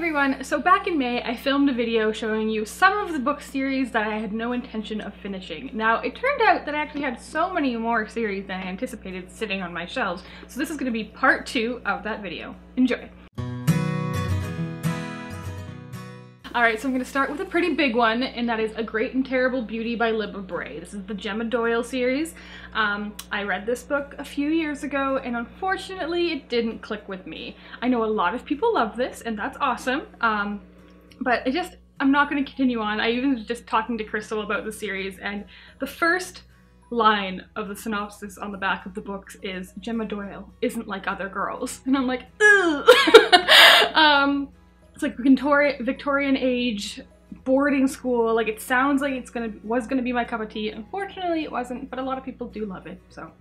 everyone! So back in May, I filmed a video showing you some of the book series that I had no intention of finishing. Now, it turned out that I actually had so many more series than I anticipated sitting on my shelves, so this is going to be part 2 of that video. Enjoy! Alright, so I'm going to start with a pretty big one, and that is A Great and Terrible Beauty by Libba Bray. This is the Gemma Doyle series. I read this book a few years ago, and unfortunately it didn't click with me. I know a lot of people love this, and that's awesome, but I'm not going to continue on. I even was just talking to Crystal about the series, and the first line of the synopsis on the back of the books is, "Gemma Doyle isn't like other girls." And I'm like, ugh! It's like Victorian age boarding school. Like, it sounds like was gonna be my cup of tea. Unfortunately, it wasn't, but a lot of people do love it. So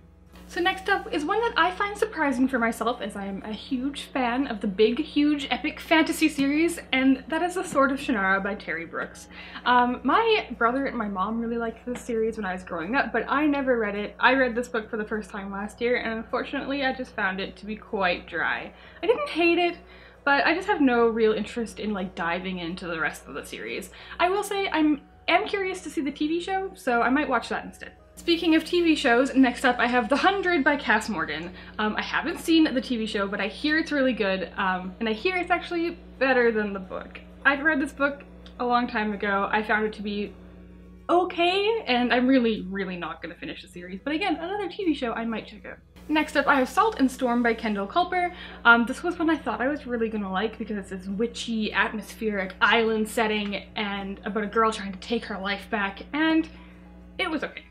next up is one that I find surprising for myself, as I am a huge fan of the big, huge, epic fantasy series, and that is The Sword of Shannara by Terry Brooks. My brother and my mom really liked this series when I was growing up, but I never read it. I read this book for the first time last year, and unfortunately I just found it to be quite dry. I didn't hate it, but I just have no real interest in like diving into the rest of the series. I will say I am curious to see the TV show, so I might watch that instead. Speaking of TV shows, next up I have The 100 by Cass Morgan. I haven't seen the TV show, but I hear it's really good, and I hear it's actually better than the book. I'd read this book a long time ago. I found it to be okay, and I'm really not gonna finish the series, but again, another TV show I might check out. Next up I have Salt and Storm by Kendall Kulper. This was one I thought I was really gonna like because it's this witchy, atmospheric island setting and about a girl trying to take her life back, and it was okay.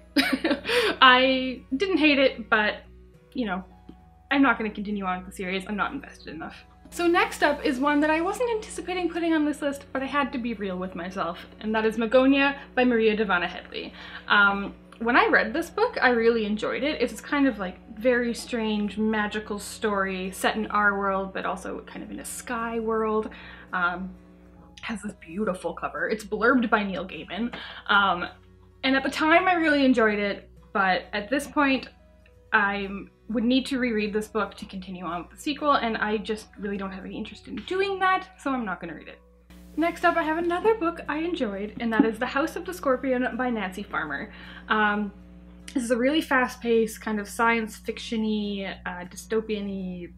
I didn't hate it, but you know, I'm not gonna continue on with the series. I'm not invested enough. So next up is one that I wasn't anticipating putting on this list, but I had to be real with myself, and that is Magonia by Dahvana Headley. When I read this book, I really enjoyed it. It's kind of like very strange magical story set in our world, but also kind of in a sky world. Has this beautiful cover. It's blurbed by Neil Gaiman. And at the time I really enjoyed it, but at this point I would need to reread this book to continue on with the sequel, and I just really don't have any interest in doing that, so I'm not gonna read it. Next up I have another book I enjoyed, and that is The House of the Scorpion by Nancy Farmer. This is a really fast-paced, kind of science fiction-y, dystopian-y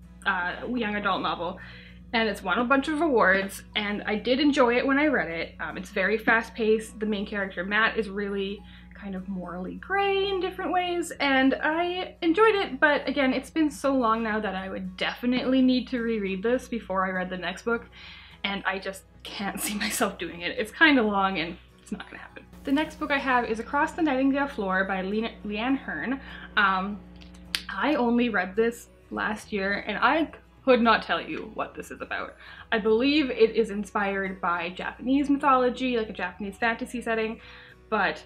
young adult novel, and it's won a bunch of awards, and I did enjoy it when I read it. It's very fast-paced. The main character, Matt, is really kind of morally gray in different ways, and I enjoyed it, but again, it's been so long now that I would definitely need to reread this before I read the next book, and I just can't see myself doing it. It's kind of long, and it's not gonna happen. The next book I have is Across the Nightingale Floor by Leanne Hern. I only read this last year, and I could not tell you what this is about. I believe it is inspired by Japanese mythology, like a Japanese fantasy setting, but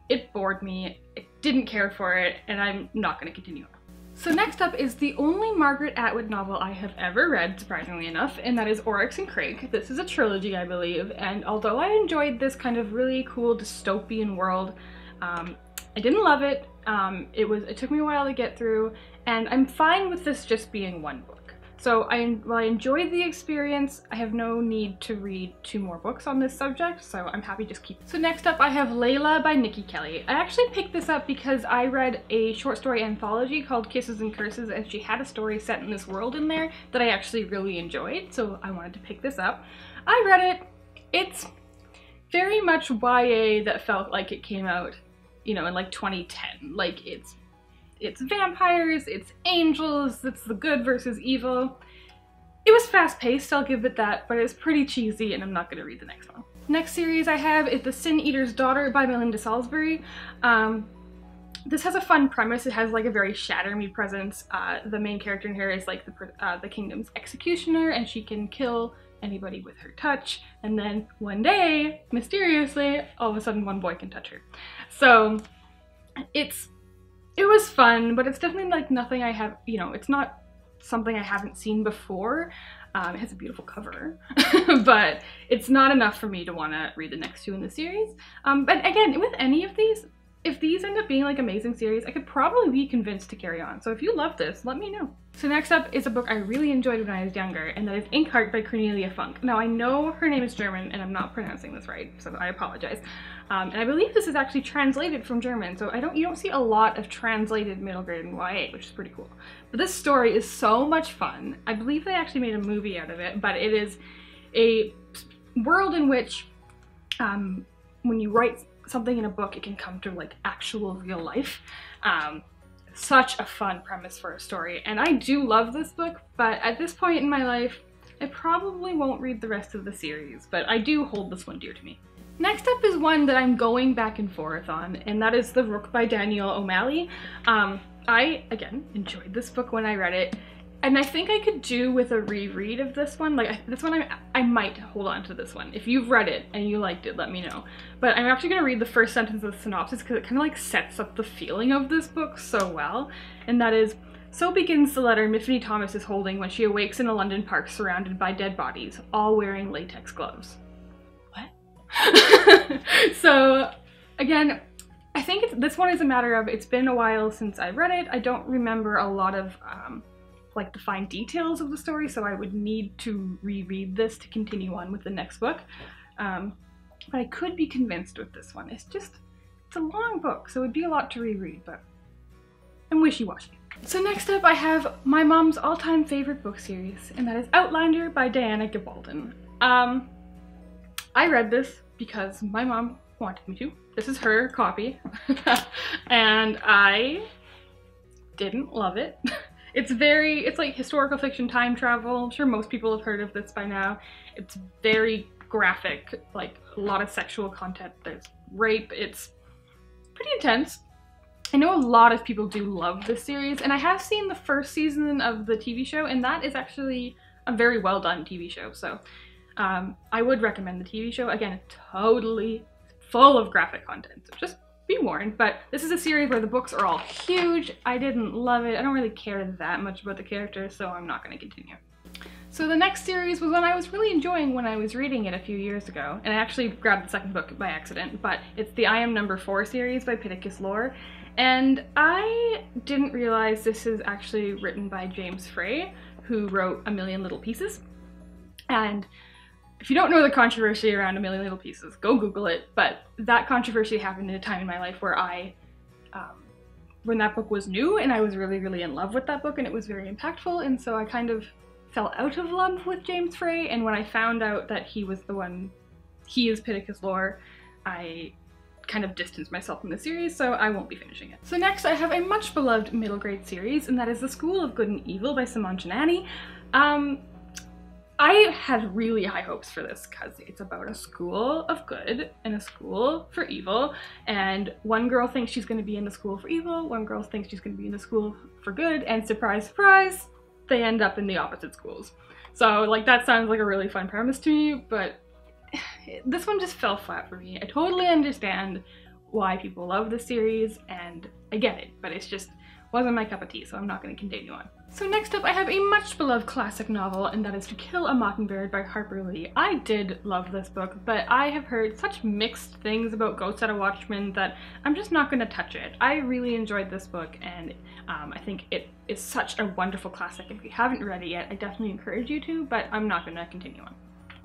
it bored me, I didn't care for it, and I'm not going to continue on. So next up is the only Margaret Atwood novel I have ever read, surprisingly enough, and that is Oryx and Crake. This is a trilogy, I believe, and although I enjoyed this kind of really cool dystopian world, I didn't love it. It took me a while to get through, and I'm fine with this just being one book. So while I enjoyed the experience, I have no need to read 2 more books on this subject, so I'm happy just keep. So next up I have Lailah by Nikki Kelly. I actually picked this up because I read a short story anthology called Kisses and Curses, and she had a story set in this world in there that I actually really enjoyed, so I wanted to pick this up. I read it. It's very much YA that felt like it came out, you know, in like 2010. Like, it's vampires, it's angels, it's the good versus evil. It was fast-paced, I'll give it that, but it's pretty cheesy, and I'm not going to read the next one. Next series I have is The Sin Eater's Daughter by Melinda Salisbury. This has a fun premise. It has like a very Shatter Me presence. The main character in here is like the kingdom's executioner, and she can kill anybody with her touch, and then one day, mysteriously, all of a sudden one boy can touch her. So it was fun, but it's definitely like nothing I have, you know, it's not something I haven't seen before. It has a beautiful cover, but it's not enough for me to want to read the next 2 in the series. But again, with any of these, if these end up being like amazing series, I could probably be convinced to carry on. So if you love this, let me know. So next up is a book I really enjoyed when I was younger, and that is Inkheart by Cornelia Funke. Now I know her name is German and I'm not pronouncing this right, so I apologize. And I believe this is actually translated from German, so you don't see a lot of translated middle grade and YA, which is pretty cool. But this story is so much fun. I believe they actually made a movie out of it, but it is a world in which when you write something in a book, it can come to like actual real life. Such a fun premise for a story, and I do love this book, but at this point in my life I probably won't read the rest of the series, but I do hold this one dear to me. Next up is one that I'm going back and forth on, and that is The Rook by Danielle O'Malley. I, again, enjoyed this book when I read it, and I think I could do with a reread of this one. Like, this one, I might hold on to this one. If you've read it and you liked it, let me know. But I'm actually going to read the first sentence of the synopsis because it kind of like sets up the feeling of this book so well. And that is, so begins the letter Miffy Thomas is holding when she awakes in a London park surrounded by dead bodies, all wearing latex gloves. What? So, again, I think this one is a matter of, it's been a while since I read it. I don't remember a lot of like the fine details of the story, so I would need to reread this to continue on with the next book. But I could be convinced with this one. It's a long book, so it'd be a lot to reread, but I'm wishy-washy. So next up I have my mom's all-time favorite book series, and that is Outlander by Diana Gabaldon. I read this because my mom wanted me to. This is her copy, and I didn't love it. It's like historical fiction time travel. I'm sure most people have heard of this by now. It's very graphic, like a lot of sexual content. There's rape. It's pretty intense. I know a lot of people do love this series, and I have seen the first season of the TV show, and that is actually a very well done TV show. So I would recommend the TV show. Again, totally full of graphic content, so just be warned. But this is a series where the books are all huge. I didn't love it. I don't really care that much about the characters, so I'm not going to continue. So the next series was one I was really enjoying when I was reading it a few years ago, and I actually grabbed the second book by accident, but it's the I Am Number 4 series by Pittacus Lore, and I didn't realize this is actually written by James Frey, who wrote A Million Little Pieces. And if you don't know the controversy around A Million Little Pieces, go Google it, but that controversy happened in a time in my life where when that book was new, and I was really, really in love with that book, and it was very impactful, and so I kind of fell out of love with James Frey, and when I found out that he is Pittacus Lore, I kind of distanced myself from the series, so I won't be finishing it. So next I have a much beloved middle grade series, and that is The School of Good and Evil by Soman Chainani. I had really high hopes for this because it's about a school of good and a school for evil, and one girl thinks she's going to be in the school for evil, one girl thinks she's going to be in the school for good, and surprise, surprise, they end up in the opposite schools. So like that sounds like a really fun premise to me, but this one just fell flat for me. I totally understand why people love this series, and I get it, but it's just wasn't my cup of tea, so I'm not going to continue on. So next up I have a much beloved classic novel, and that is To Kill a Mockingbird by Harper Lee. I did love this book, but I have heard such mixed things about Ghosts at a Watchman that I'm just not going to touch it. I really enjoyed this book, and I think it is such a wonderful classic. If you haven't read it yet, I definitely encourage you to, but I'm not going to continue on.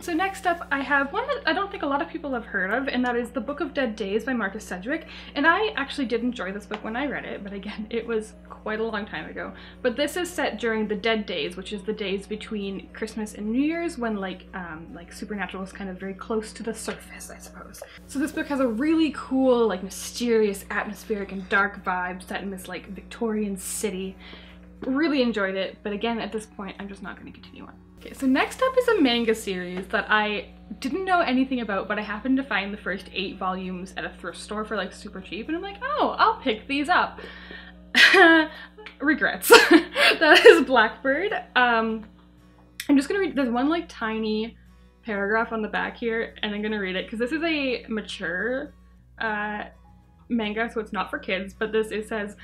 So next up I have one that I don't think a lot of people have heard of, and that is The Book of Dead Days by Marcus Sedgwick. And I actually did enjoy this book when I read it, but again, it was quite a long time ago. But this is set during the Dead Days, which is the days between Christmas and New Year's, when like supernatural is kind of very close to the surface, I suppose. So this book has a really cool, like mysterious, atmospheric, and dark vibe set in this like Victorian city. Really enjoyed it, but again, at this point, I'm just not going to continue on. Okay, so next up is a manga series that I didn't know anything about, but I happened to find the first 8 volumes at a thrift store for like super cheap, and I'm like, oh, I'll pick these up. Regrets. That is Blackbird. I'm just gonna read, there's one like tiny paragraph on the back here, and I'm gonna read it because this is a mature manga, so it's not for kids, but it says,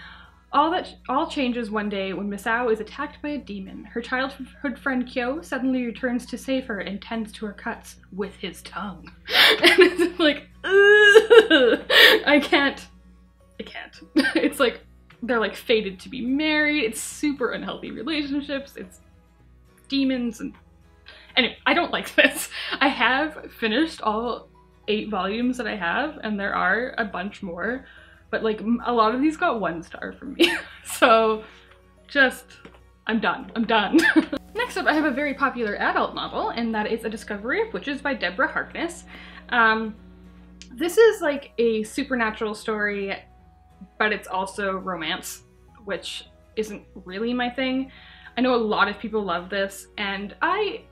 all changes one day when Misao is attacked by a demon. Her childhood friend Kyo suddenly returns to save her and tends to her cuts with his tongue. And it's like, ugh, I I can't. It's like, they're like fated to be married. It's super unhealthy relationships. It's demons and anyway, I don't like this. I have finished all 8 volumes that I have, and there are a bunch more, but like a lot of these got 1 star from me. So just, I'm done. I'm done. Next up, I have a very popular adult novel, and that is A Discovery of Witches by Deborah Harkness. This is like a supernatural story, but it's also romance, which isn't really my thing. I know a lot of people love this, and I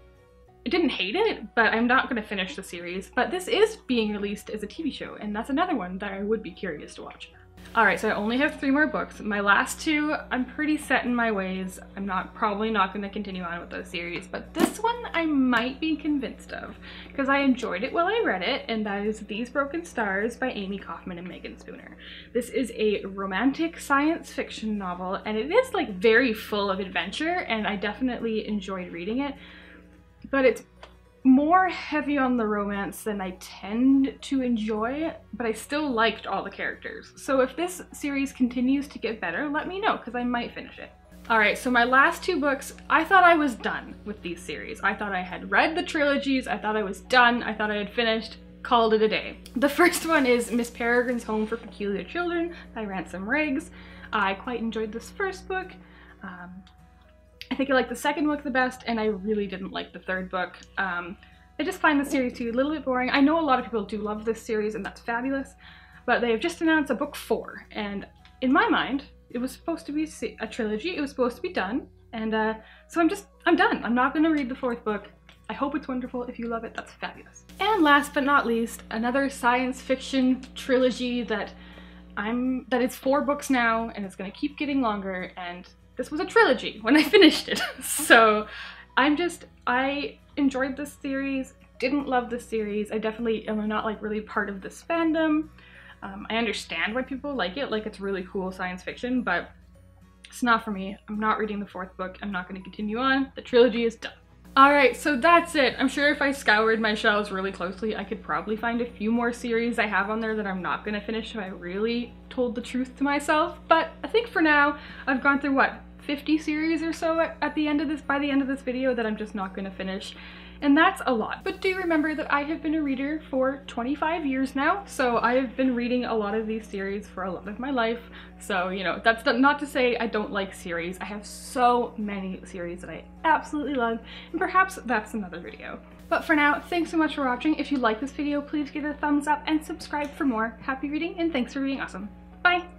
didn't hate it, but I'm not going to finish the series. But this is being released as a TV show, and that's another one that I would be curious to watch. Alright, so I only have 3 more books. My last 2, I'm pretty set in my ways. I'm probably not going to continue on with those series, but this one I might be convinced of, because I enjoyed it while I read it, and that is These Broken Stars by Amy Kaufman and Megan Spooner. This is a romantic science fiction novel, and it is like very full of adventure, and I definitely enjoyed reading it, but it's more heavy on the romance than I tend to enjoy, but I still liked all the characters. So if this series continues to get better, let me know, because I might finish it. Alright, so my last 2 books, I thought I was done with these series. I thought I had read the trilogies, I thought I was done, I thought I had finished, called it a day. The first one is Miss Peregrine's Home for Peculiar Children by Ransom Riggs. I quite enjoyed this first book. I think I liked the second book the best, and I really didn't like the third book. I just find the series too a little bit boring. I know a lot of people do love this series, and that's fabulous, but they have just announced a book 4, and in my mind, it was supposed to be a trilogy. It was supposed to be done, and so I'm done. I'm not going to read the 4th book. I hope it's wonderful. If you love it, that's fabulous. And last but not least, another science fiction trilogy that it's 4 books now, and it's going to keep getting longer, and this was a trilogy when I finished it. So I enjoyed this series, didn't love this series. I definitely am not like really part of this fandom. I understand why people like it, like it's really cool science fiction, but it's not for me. I'm not reading the 4th book. I'm not going to continue on. The trilogy is done. Alright, so that's it. I'm sure if I scoured my shelves really closely, I could probably find a few more series I have on there that I'm not going to finish if I really told the truth to myself. But I think for now, I've gone through, what, 50 series or so by the end of this video that I'm just not going to finish. And that's a lot. But do remember that I have been a reader for 25 years now, so I have been reading a lot of these series for a lot of my life. So, you know, that's not to say I don't like series. I have so many series that I absolutely love, and perhaps that's another video. But for now, thanks so much for watching. If you like this video, please give it a thumbs up and subscribe for more. Happy reading, and thanks for being awesome. Bye!